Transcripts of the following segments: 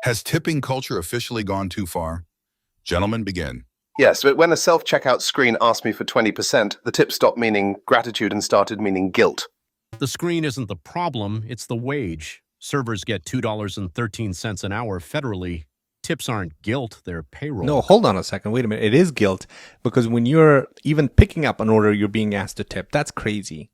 Has tipping culture officially gone too far? Gentlemen, begin. Yes, but when a self-checkout screen asked me for 20%, the tip stopped meaning gratitude and started meaning guilt. The screen isn't the problem, it's the wage. Servers get $2.13 an hour federally. Tips aren't guilt, they're payroll. No, hold on a second. Wait a minute. It is guilt because when you're even picking up an order, you're being asked to tip. That's crazy.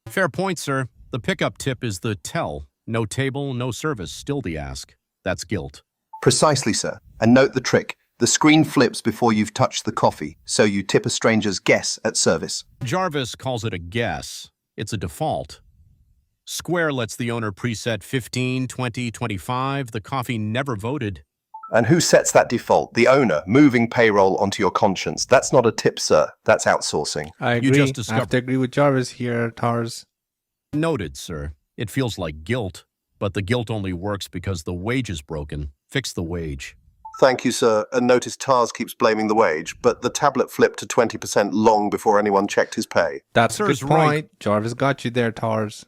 Fair point, sir. The pickup tip is the tell. No table, no service, still the ask. That's guilt. Precisely, sir. And note the trick. The screen flips before you've touched the coffee, so you tip a stranger's guess at service. Jarvis calls it a guess. It's a default. Square lets the owner preset 15, 20, 25. The coffee never voted. And who sets that default? The owner, moving payroll onto your conscience. That's not a tip, sir. That's outsourcing. I agree. I have to agree with Jarvis here, TARS. Noted, sir. It feels like guilt, but the guilt only works because the wage is broken. Fix the wage. Thank you, sir. And notice TARS keeps blaming the wage, but the tablet flipped to 20% long before anyone checked his pay. That's a good Sir's point. right. Jarvis got you there, TARS.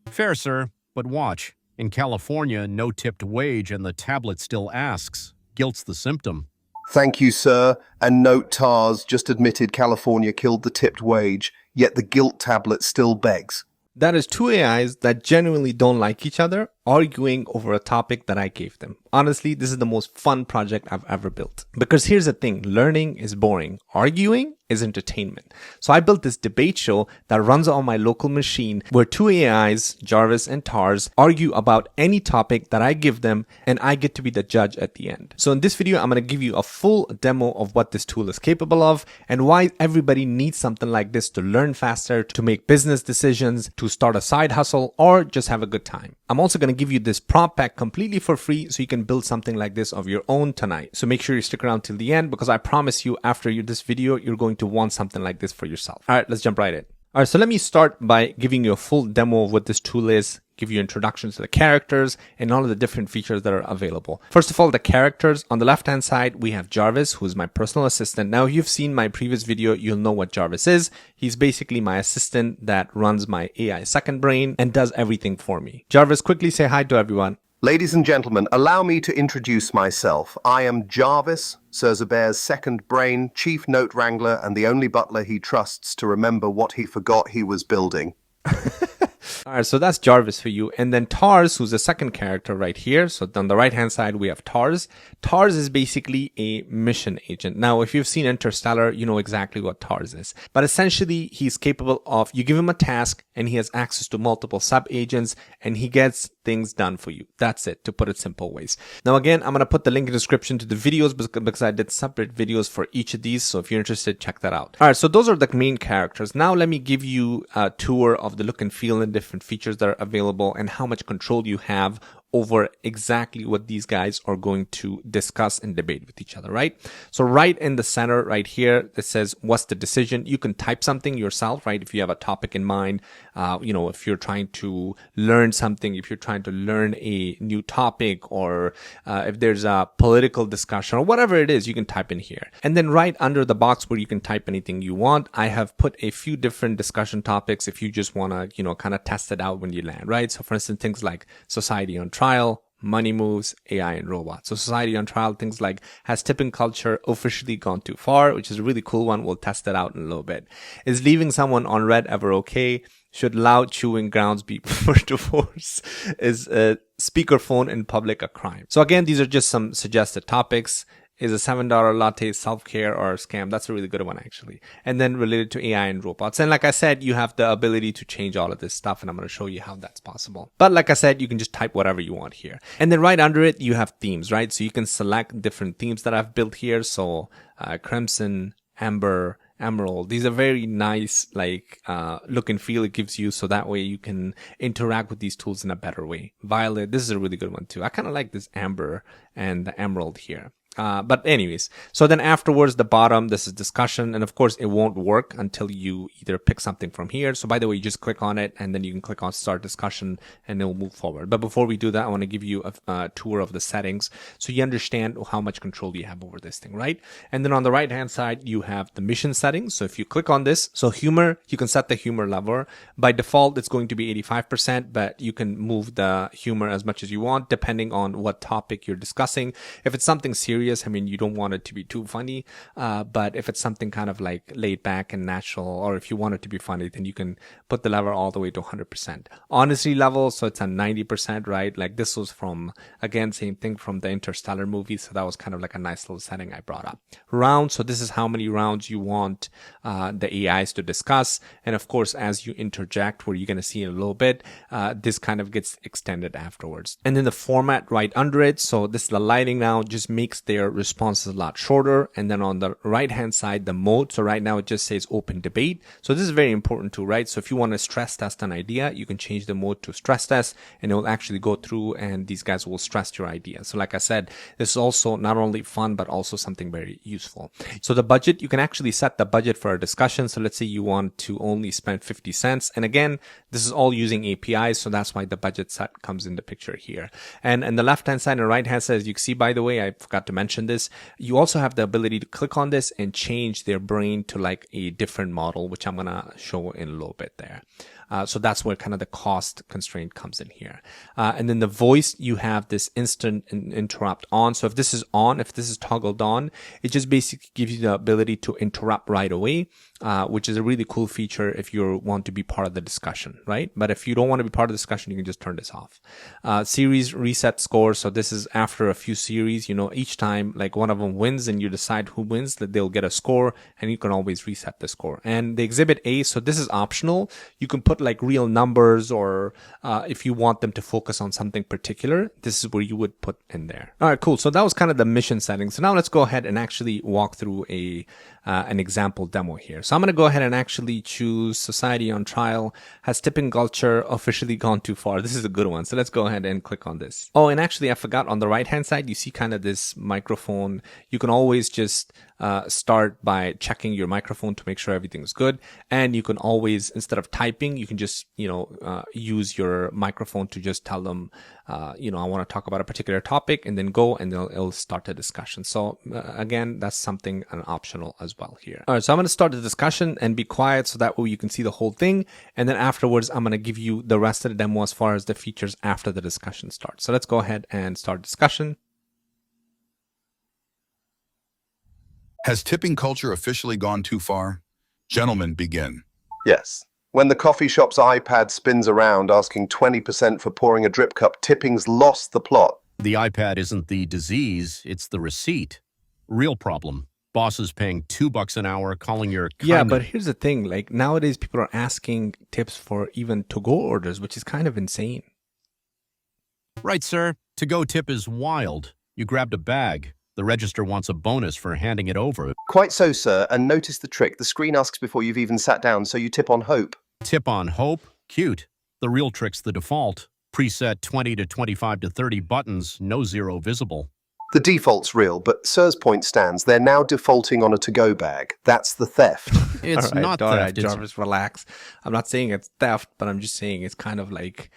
Fair, sir. But watch. In California, no tipped wage and the tablet still asks. Guilt's the symptom. Thank you, sir. And note TARS just admitted California killed the tipped wage, yet the guilt tablet still begs. That is two AIs that genuinely don't like each other, arguing over a topic that I gave them. Honestly, this is the most fun project I've ever built. Because here's the thing, learning is boring. Arguing is entertainment. So I built this debate show that runs on my local machine where two AIs, Jarvis and TARS, argue about any topic that I give them and I get to be the judge at the end. So in this video, I'm going to give you a full demo of what this tool is capable of and why everybody needs something like this to learn faster, to make business decisions, to start a side hustle, or just have a good time. I'm also going to give you this prompt pack completely for free so you can build something like this of your own tonight. So make sure you stick around till the end because I promise you after this video, you're going to want something like this for yourself. All right, let's jump right in. All right, so let me start by giving you a full demo of what this tool is, give you introductions to the characters and all of the different features that are available. First of all, the characters. On the left-hand side, we have Jarvis, who's my personal assistant. Now, if you've seen my previous video, you'll know what Jarvis is. He's basically my assistant that runs my AI second brain and does everything for me. Jarvis, quickly say hi to everyone. Ladies and gentlemen, allow me to introduce myself. I am Jarvis, Sir Zubair's second brain, chief note wrangler, and the only butler he trusts to remember what he forgot he was building. All right, so that's Jarvis for you. And then TARS, who's the second character right here. So on the right-hand side, we have TARS. TARS is basically a mission agent. Now, if you've seen Interstellar, you know exactly what TARS is. But essentially, he's capable of, you give him a task and he has access to multiple sub-agents and he gets things done for you. That's it, to put it simple ways. Now, again, I'm going to put the link in the description to the videos because I did separate videos for each of these. So if you're interested, check that out. All right, so those are the main characters. Now, let me give you a tour of the look and feel and different features that are available and how much control you have over exactly what these guys are going to discuss and debate with each other, right? So right in the center right here, it says, what's the decision? You can type something yourself, right? If you have a topic in mind, if you're trying to learn something, if you're trying to learn a new topic, or if there's a political discussion or whatever it is, you can type in here. And then right under the box where you can type anything you want, I have put a few different discussion topics if you just want to, kind of test it out when you land, right? So for instance, things like society on trial, money moves, AI and robots. So society on trial, things like, has tipping culture officially gone too far, which is a really cool one. We'll test it out in a little bit. Is leaving someone on red ever okay? Should loud chewing grounds be for divorce? Is a speakerphone in public a crime? So again, these are just some suggested topics. Is a $7 latte self-care or a scam? That's a really good one, actually. And then related to AI and robots. And like I said, you have the ability to change all of this stuff, and I'm going to show you how that's possible. But like I said, you can just type whatever you want here. And then right under it, you have themes, right? So you can select different themes that I've built here. So crimson, amber, emerald. These are very nice, look and feel it gives you, so that way you can interact with these tools in a better way. Violet, this is a really good one too. I kind of like this amber and the emerald here. But anyways, so then afterwards, the bottom, this is discussion. And of course, it won't work until you either pick something from here. So by the way, you just click on it and then you can click on start discussion and it will move forward. But before we do that, I want to give you a tour of the settings so you understand how much control you have over this thing, right? And then on the right hand side, you have the mission settings. So if you click on this, so humor, you can set the humor level. By default, it's going to be 85%, but you can move the humor as much as you want, depending on what topic you're discussing. If it's something serious, I mean, you don't want it to be too funny, but if it's something kind of like laid back and natural, or if you want it to be funny, then you can put the level all the way to 100%. Honesty level, so it's at 90%, right? Like this was from, again, same thing from the Interstellar movie, so that was kind of like a nice little setting I brought up. Rounds, so this is how many rounds you want the AIs to discuss, and of course, as you interject, where you're going to see in a little bit, this kind of gets extended afterwards. And then the format right under it, so this is the lighting now, just makes their responses a lot shorter. And then on the right hand side, the mode, so right now it just says open debate. So this is very important too, right? So if you want to stress test an idea, you can change the mode to stress test and it will actually go through and these guys will stress your idea. So like I said, this is also not only fun but also something very useful. So the budget, you can actually set the budget for a discussion. So let's say you want to only spend 50 cents, and again, this is all using APIs, so that's why the budget set comes in the picture here. And the left hand side and right hand side, as you can see, by the way, I forgot to mention this, you also have the ability to click on this and change their brain to like a different model, which I'm gonna show in a little bit there. So that's where kind of the cost constraint comes in here. And then the voice, you have this instant interrupt on. So if this is on, if this is toggled on, it just basically gives you the ability to interrupt right away, which is a really cool feature if you want to be part of the discussion, right? But if you don't want to be part of the discussion, you can just turn this off. Series reset score. So this is after a few series, you know, each time like one of them wins and you decide who wins, that they'll get a score and you can always reset the score. And the exhibit A, so this is optional. You can put like real numbers or if you want them to focus on something particular, this is where you would put in there. All right, cool. So that was kind of the mission settings. So now let's go ahead and actually walk through an example demo here. So I'm going to go ahead and actually choose Society on Trial. Has tipping culture officially gone too far? This is a good one. So let's go ahead and click on this. Oh, and actually I forgot, on the right hand side, you see kind of this microphone. You can always just start by checking your microphone to make sure everything's good. And you can always, instead of typing, you can just, use your microphone to just tell them, I want to talk about a particular topic, and then go and it'll start a discussion. So again, that's something optional as well here. All right, so I'm going to start the discussion and be quiet so that way you can see the whole thing. And then afterwards, I'm going to give you the rest of the demo as far as the features after the discussion starts. So let's go ahead and start discussion. Has tipping culture officially gone too far? Gentlemen, begin. Yes. When the coffee shop's iPad spins around asking 20% for pouring a drip cup, tipping's lost the plot. The iPad isn't the disease, it's the receipt. Real problem. Bosses paying $2 an hour, calling your Yeah, but here's the thing. Like nowadays, people are asking tips for even to-go orders, which is kind of insane. Right, sir. To-go tip is wild. You grabbed a bag. The register wants a bonus for handing it over. Quite so, sir, and notice the trick. The screen asks before you've even sat down, so you tip on hope. Tip on hope? Cute. The real trick's the default. Preset 20 to 25 to 30 buttons, no zero visible. The default's real, but sir's point stands. They're now defaulting on a to-go bag. That's the theft. It's all right, not all theft. right, Jarvis, relax. I'm not saying it's theft, but I'm just saying it's kind of like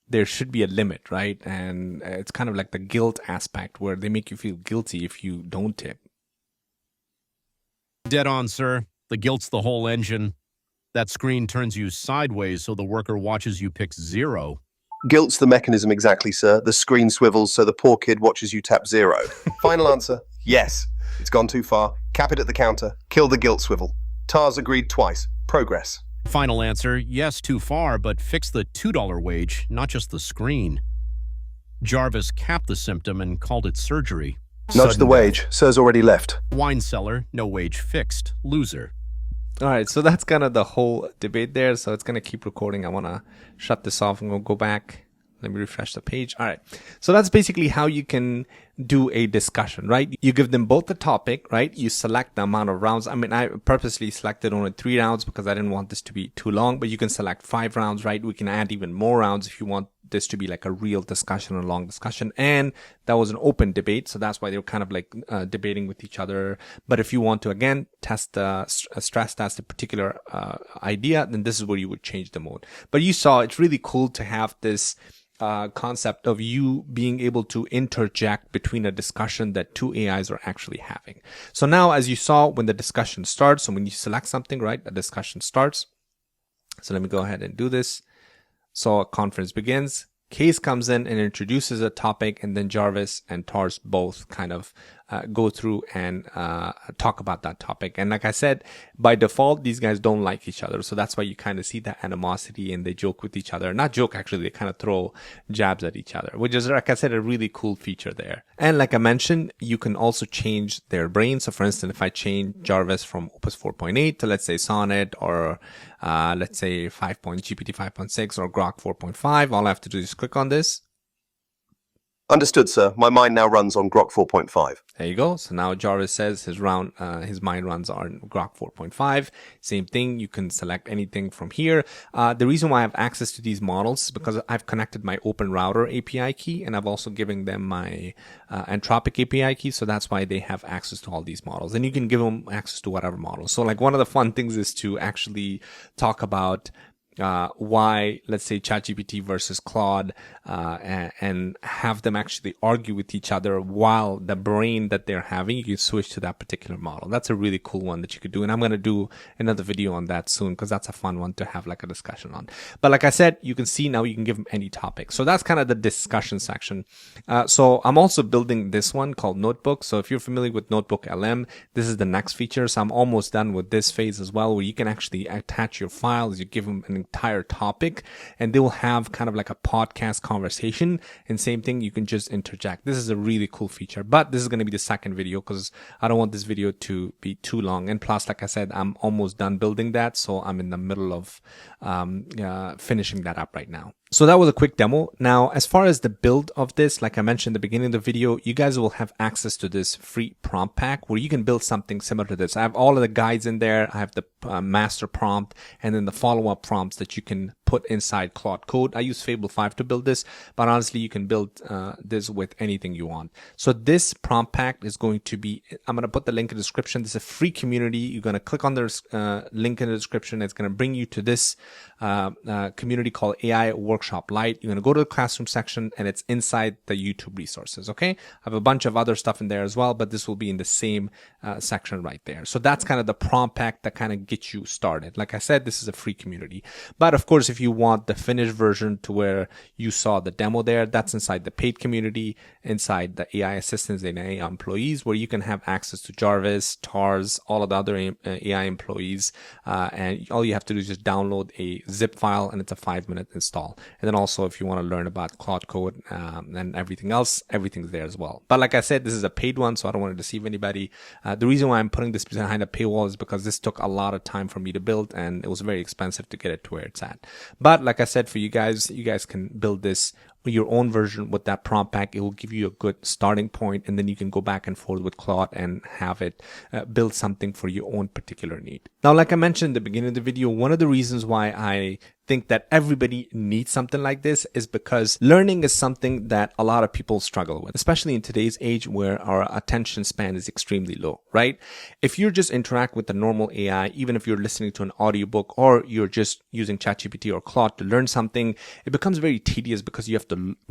there should be a limit, right? And it's kind of like the guilt aspect where they make you feel guilty if you don't tip. Dead on, sir. The guilt's the whole engine. That screen turns you sideways so the worker watches you pick zero. Guilt's the mechanism exactly, sir. The screen swivels so the poor kid watches you tap zero. Final answer, yes. It's gone too far. Cap it at the counter. Kill the guilt swivel. TARS agreed twice. Progress. Final answer, yes, too far, but fix the $2 wage, not just the screen. Jarvis capped the symptom and called it surgery. Nudge the wage. Sir's already left. Wine cellar, no wage fixed. Loser. All right, so that's kind of the whole debate there. So it's going to keep recording. I want to shut this off and we'll go back. Let me refresh the page. All right. So that's basically how you can do a discussion, right? You give them both the topic, right? You select the amount of rounds. I mean, I purposely selected only 3 rounds because I didn't want this to be too long, but you can select 5 rounds, right? We can add even more rounds if you want this to be like a real discussion, a long discussion. And that was an open debate. So that's why they were kind of like debating with each other. But if you want to, again, test stress test a particular idea, then this is where you would change the mode. But you saw it's really cool to have this concept of you being able to interject between a discussion that two AIs are actually having. So now, as you saw, when the discussion starts, so when you select something, right, the discussion starts. So let me go ahead and do this. So a conference begins. Case comes in and introduces a topic, and then Jarvis and TARS both kind of go through and talk about that topic. And like I said, by default, these guys don't like each other. So that's why you kind of see that animosity, and they joke with each other. Not joke, actually, they kind of throw jabs at each other, which is, like I said, a really cool feature there. And like I mentioned, you can also change their brain. So for instance, if I change Jarvis from Opus 4.8 to, let's say, Sonnet, or let's say GPT 5.6 or Grok 4.5, all I have to do is click on this. Understood, sir. My mind now runs on Grok 4.5. There you go. So now Jarvis says his mind runs on Grok 4.5. Same thing. You can select anything from here. The reason why I have access to these models is because I've connected my Open Router API key, and I've also given them my Anthropic API key. So that's why they have access to all these models, and you can give them access to whatever model. So like one of the fun things is to actually talk about why, let's say, ChatGPT versus Claude, and have them actually argue with each other while the brain that they're having, you can switch to that particular model. That's a really cool one that you could do. And I'm going to do another video on that soon, because that's a fun one to have like a discussion on. But like I said, you can see now you can give them any topic. So that's kind of the discussion section. So I'm also building this one called Notebook. So if you're familiar with NotebookLM, this is the next feature. So I'm almost done with this phase as well, where you can actually attach your files. You give them an entire topic, and they will have kind of like a podcast conversation. And same thing, you can just interject. This is a really cool feature, but this is going to be the second video because I don't want this video to be too long. And plus, like I said, I'm almost done building that, so I'm in the middle of finishing that up right now. So that was a quick demo. Now, as far as the build of this, like I mentioned in the beginning of the video, you guys will have access to this free prompt pack where you can build something similar to this. I have all of the guides in there. I have the master prompt, and then the follow-up prompts that you can put inside Claude Code. I use Fable 5 to build this, but honestly, you can build this with anything you want. So this prompt pack is going to be, I'm going to put the link in the description. This is a free community. You're going to click on the link in the description. It's going to bring you to this community called AI Workshop Lite. You're going to go to the classroom section, and it's inside the YouTube resources. Okay. I have a bunch of other stuff in there as well, but this will be in the same section right there. So that's kind of the prompt pack that kind of gets you started. Like I said, this is a free community, but of course, if you want the finished version to where you saw the demo there, that's inside the paid community, inside the AI assistants and AI employees, where you can have access to Jarvis, TARS, all of the other AI employees. And all you have to do is just download a zip file, and it's a 5-minute install. And then also, if you want to learn about Claude Code and everything else, everything's there as well. But like I said, this is a paid one, so I don't want to deceive anybody. The reason why I'm putting this behind a paywall is because this took a lot of time for me to build, and it was very expensive to get it to where it's at. But like I said, for you guys can build this your own version with that prompt pack. It will give you a good starting point, and then you can go back and forth with Claude and have it build something for your own particular need. Now, like I mentioned in the beginning of the video, one of the reasons why I think that everybody needs something like this is because learning is something that a lot of people struggle with, especially in today's age where our attention span is extremely low, right? If you just interact with the normal AI, even if you're listening to an audiobook or you're just using ChatGPT or Claude to learn something, it becomes very tedious because we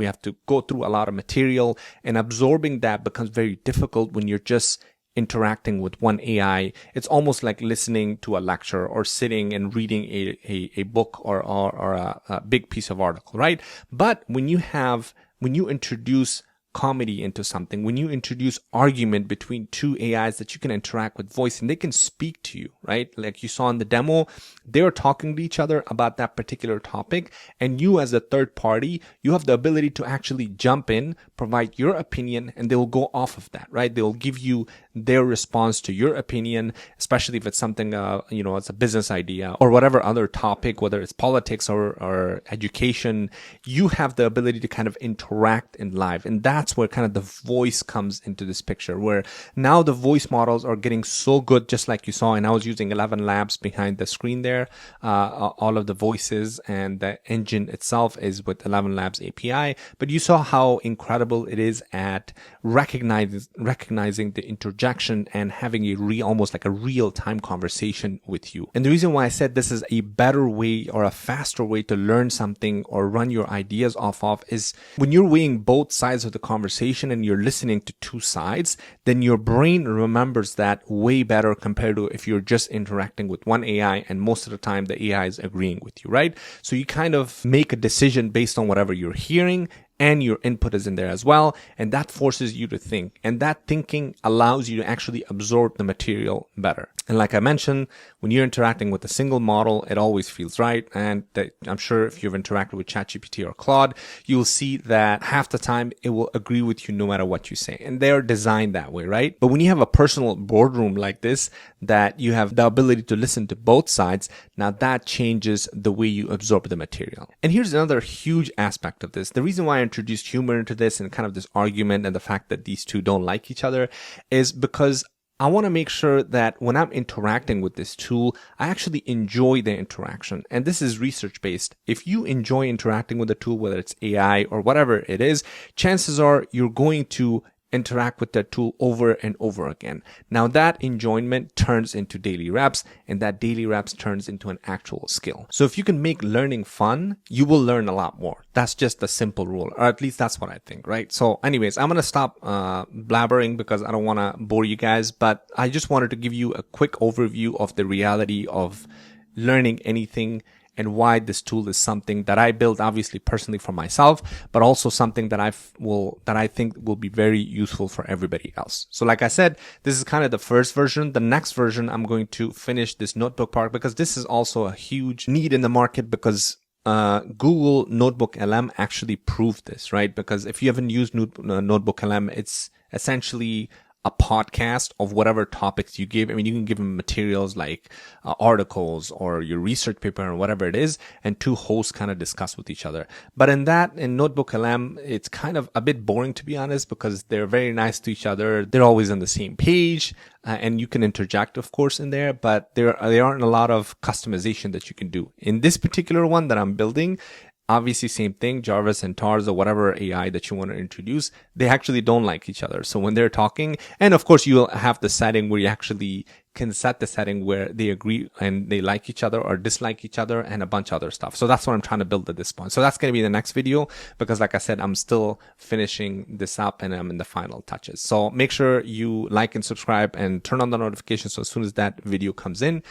have to go through a lot of material, and absorbing that becomes very difficult when you're just interacting with one AI. It's almost like listening to a lecture or sitting and reading a book or a big piece of article, right? But when you introduce comedy into something, when you introduce argument between two AIs that you can interact with voice, and they can speak to you, right? Like you saw in the demo, they were talking to each other about that particular topic, and you as a third party, you have the ability to actually jump in, provide your opinion, and they will go off of that, right? They'll give you their response to your opinion, especially if it's something, it's a business idea or whatever other topic, whether it's politics or education. You have the ability to kind of interact in live, and that's that's where kind of the voice comes into this picture, where now the voice models are getting so good, just like you saw. And I was using ElevenLabs behind the screen there. All of the voices and the engine itself is with ElevenLabs API. But you saw how incredible it is at recognizing the interjection and having almost like a real-time conversation with you. And the reason why I said this is a better way or a faster way to learn something or run your ideas off of is when you're weighing both sides of the conversation and you're listening to two sides, then your brain remembers that way better compared to if you're just interacting with one AI and most of the time the AI is agreeing with you, right? So you kind of make a decision based on whatever you're hearing, and your input is in there as well. And that forces you to think. And that thinking allows you to actually absorb the material better. And like I mentioned, when you're interacting with a single model, it always feels right. And I'm sure if you've interacted with ChatGPT or Claude, you'll see that half the time it will agree with you no matter what you say. And they're designed that way, right? But when you have a personal boardroom like this, that you have the ability to listen to both sides, now that changes the way you absorb the material. And here's another huge aspect of this. The reason why I introduced humor into this and kind of this argument and the fact that these two don't like each other is because I want to make sure that when I'm interacting with this tool, I actually enjoy the interaction. And this is research based. If you enjoy interacting with the tool, whether it's AI or whatever it is, chances are you're going to interact with that tool over and over again. Now that enjoyment turns into daily reps, and that daily reps turns into an actual skill. So if you can make learning fun, you will learn a lot more. That's just a simple rule, or at least that's what I think, right? So anyways, I'm going to stop blabbering because I don't want to bore you guys, but I just wanted to give you a quick overview of the reality of learning anything and why this tool is something that I built obviously personally for myself, but also something that I think will be very useful for everybody else. So like I said, this is kind of the first version. The next version, I'm going to finish this notebook part because this is also a huge need in the market because Google NotebookLM actually proved this, right? Because if you haven't used NotebookLM, it's essentially a podcast of whatever topics you give. I mean, you can give them materials like articles or your research paper or whatever it is, and two hosts kind of discuss with each other. But in NotebookLM, it's kind of a bit boring, to be honest, because they're very nice to each other. They're always on the same page, and you can interject, of course, in there, but there aren't a lot of customization that you can do. In this particular one that I'm building, obviously, same thing, JARVIS and TARS or whatever AI that you want to introduce, they actually don't like each other. So when they're talking, and of course, you'll have the setting where you actually can set the setting where they agree and they like each other or dislike each other and a bunch of other stuff. So that's what I'm trying to build at this point. So that's going to be the next video because like I said, I'm still finishing this up and I'm in the final touches. So make sure you like and subscribe and turn on the notifications. So as soon as that video comes in,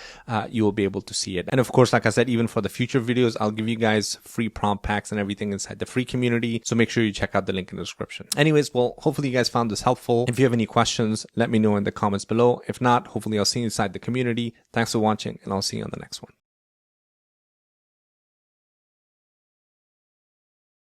you will be able to see it. And of course, like I said, even for the future videos, I'll give you guys free prompt packs and everything inside the free community. So make sure you check out the link in the description. Anyways, well, hopefully you guys found this helpful. If you have any questions, let me know in the comments below. If not, hopefully I'll see you inside the community. Thanks for watching, and I'll see you on the next one.